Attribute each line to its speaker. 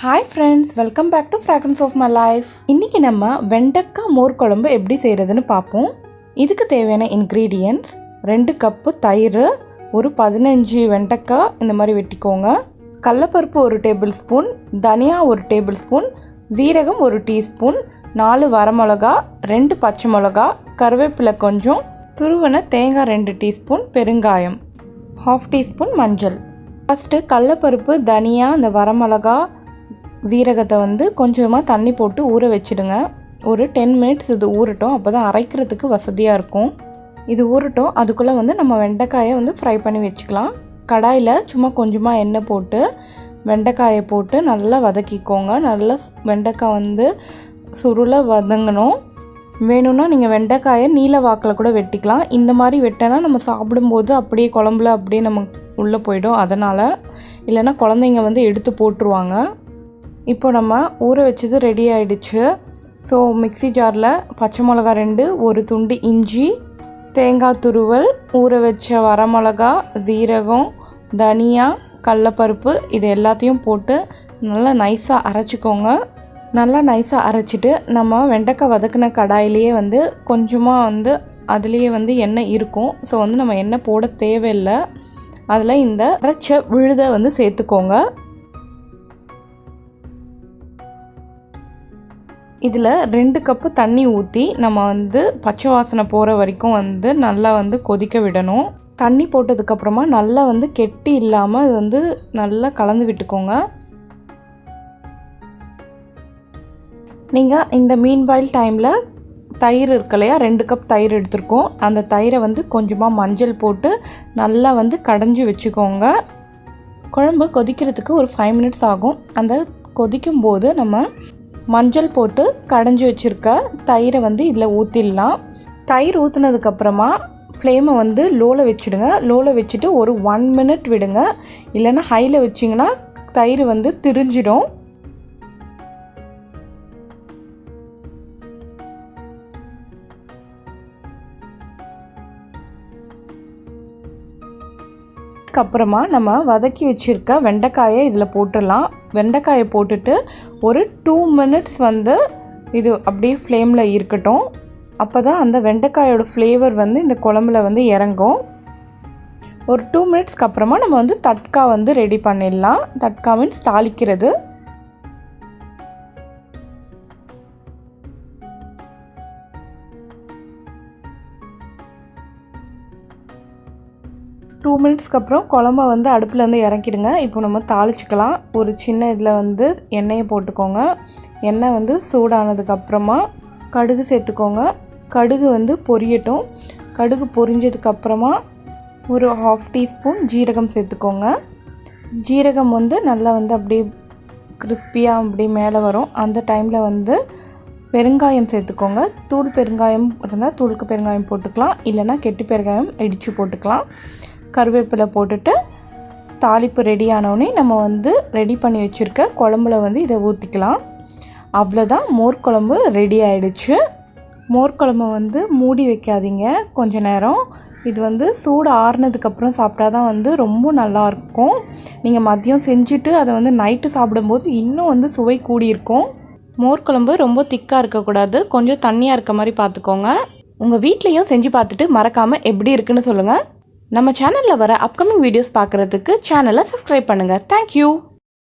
Speaker 1: Hi friends, welcome back to Fragrance of My Life. இன்னைக்கு நம்ம வெண்டைக்காய் மோர் குழம்பு எப்படி செய்யறதுன்னு பாப்போம். இதுக்கு தேவையான ingredients 2 கப் தயிர், ஒரு 15 வெண்டைக்காய் இந்த மாதிரி வெட்டிக்கோங்க. கடலைப்பருப்பு 1 டேபிள்ஸ்பூன், தனியா 1 டேபிள்ஸ்பூன், சீரகம் 1 டீஸ்பூன், 4 வரமிளகாய், 2 பச்சை மிளகாய், கருவேப்பிலை கொஞ்சம், துருவன தேங்காய் 2 டீஸ்பூன், பெருங்காயம் 1/2 டீஸ்பூன், மஞ்சள். ஃபஸ்ட்டு கடலைப்பருப்பு, தனியா, இந்த வரமிளகாய், சீரகத்தை கொஞ்சமாக தண்ணி போட்டு ஊற வச்சுடுங்க. ஒரு 10 மினிட்ஸ் இது ஊறட்டும், அப்போ தான் அரைக்கிறதுக்கு வசதியாக இருக்கும். இது ஊறட்டும், அதுக்குள்ளே நம்ம வெண்டைக்காயை ஃப்ரை பண்ணி வச்சுக்கலாம். கடாயில் சும்மா கொஞ்சமாக எண்ணெய் போட்டு வெண்டைக்காயை போட்டு நல்லா வதக்கிக்கோங்க. நல்லா வெண்டைக்காய் சுருளை வதங்கணும். வேணும்னா நீங்கள் வெண்டைக்காயை நீல வாக்கில் கூட வெட்டிக்கலாம். இந்த மாதிரி வெட்டினா நம்ம சாப்பிடும்போது அப்படியே குழம்புல அப்படியே நம்ம உள்ளே போயிடும். அதனால் இல்லைன்னா குழந்தைங்க எடுத்து போட்டுருவாங்க. இப்போ நம்ம ஊற வச்சது ரெடி ஆகிடுச்சு. ஸோ மிக்ஸி ஜாரில் பச்சை மிளகா 2, ஒரு துண்டு இஞ்சி, தேங்காய் துருவல், ஊற வச்ச வரமிளகா, சீரகம், தனியா, கடலைப்பருப்பு இது எல்லாத்தையும் போட்டு நல்லா நைஸாக அரைச்சிக்கோங்க. நல்லா நைஸாக அரைச்சிட்டு நம்ம வெண்டைக்காய் வதக்கின கடாயிலேயே கொஞ்சமாக அதுலேயே எண்ணெய் இருக்கும். ஸோ நம்ம எண்ணெய் போட தேவையில்லை. அதில் இந்த அரைச்ச விழுதை சேர்த்துக்கோங்க. இதில் 2 கப்பு தண்ணி ஊற்றி நம்ம பச்சை வாசனை போகிற வரைக்கும் நல்லா கொதிக்க விடணும். தண்ணி போட்டதுக்கப்புறமா நல்லா கெட்டி இல்லாமல் இது நல்லா கலந்து விட்டுக்கோங்க. நீங்கள் இந்த மீன்வாயில் டைமில் தயிர் இருக்கு இல்லையா, 2 கப் தயிர் எடுத்துருக்கோம். அந்த தயிரை கொஞ்சமாக மஞ்சள் போட்டு நல்லா கடைஞ்சி வச்சுக்கோங்க. குழம்பு கொதிக்கிறதுக்கு ஒரு 5 மினிட்ஸ் ஆகும். அந்த கொதிக்கும்போது நம்ம மஞ்சள் போட்டு கடைஞ்சி வச்சுருக்க தயிரை இதில் ஊற்றிடலாம். தயிர் ஊற்றுனதுக்கப்புறமா ஃப்ளேமை லோவில் வச்சுடுங்க. லோவில் வச்சுட்டு ஒரு 1 மினிட் விடுங்க. இல்லைன்னா ஹையில் வச்சிங்கன்னா தயிர் திரிஞ்சிடும். அப்புறமா நம்ம வதக்கி வச்சுருக்க வெண்டைக்காயை இதில் போட்டுடலாம். வெண்டைக்காயை போட்டுட்டு ஒரு 2 மினிட்ஸ் இது அப்படியே ஃப்ளேமில் இருக்கட்டும். அப்போ தான் அந்த வெண்டைக்காயோட ஃப்ளேவர் இந்த குழம்புல இறங்கும். ஒரு 2 மினிட்ஸ்க்கு அப்புறமா நம்ம தட்கா ரெடி பண்ணிடலாம். தட்கா மீன்ஸ் தாளிக்கிறது. டூ மினிட்ஸ்க்கு அப்புறம் குழம்ப அடுப்பில் இறக்கிடுங்க. இப்போ நம்ம தாளிச்சிக்கலாம். ஒரு சின்ன இதில் எண்ணெயை போட்டுக்கோங்க. எண்ணெய் சூடானதுக்கப்புறமா கடுகு சேர்த்துக்கோங்க. கடுகு பொரியட்டும். கடுகு பொரிஞ்சதுக்கப்புறமா ஒரு 1/2 டீஸ்பூன் ஜீரகம் சேர்த்துக்கோங்க. ஜீரகம் நல்லா அப்படியே கிறிஸ்பியாக அப்படியே மேலே வரும். அந்த டைமில் பெருங்காயம் சேர்த்துக்கோங்க. தூள் பெருங்காயம் இருந்தால் தூளுக்கு பெருங்காயம் போட்டுக்கலாம். இல்லைன்னா கெட்டி பெருங்காயம் இடித்து போட்டுக்கலாம். கருவேப்பிலை போட்டுட்டு தாளிப்பு ரெடி ஆனோடனே நம்ம ரெடி பண்ணி வச்சுருக்க குழம்புல இதை ஊற்றிக்கலாம். அவ்வளோதான், மோர் குழம்பு ரெடி ஆகிடுச்சு. மோர் குழம்பு மூடி வைக்காதீங்க கொஞ்ச நேரம். இது சூடு ஆறுனதுக்கப்புறம் சாப்பிட்டா தான் ரொம்ப நல்லாயிருக்கும். நீங்கள் மதியம் செஞ்சுட்டு அதை நைட்டு சாப்பிடும்போது இன்னும் சுவை கூடியிருக்கும். மோர் குழம்பு ரொம்ப திக்காக இருக்கக்கூடாது, கொஞ்சம் தண்ணியாக இருக்க மாதிரி பார்த்துக்கோங்க. உங்கள் வீட்லேயும் செஞ்சு பார்த்துட்டு மறக்காமல் எப்படி இருக்குன்னு சொல்லுங்கள். நம்ம சேனலில் வர அப்கமிங் வீடியோஸ் பார்க்குறதுக்கு சேனலை சப்ஸ்கிரைப் பண்ணுங்கள். தேங்க்யூ.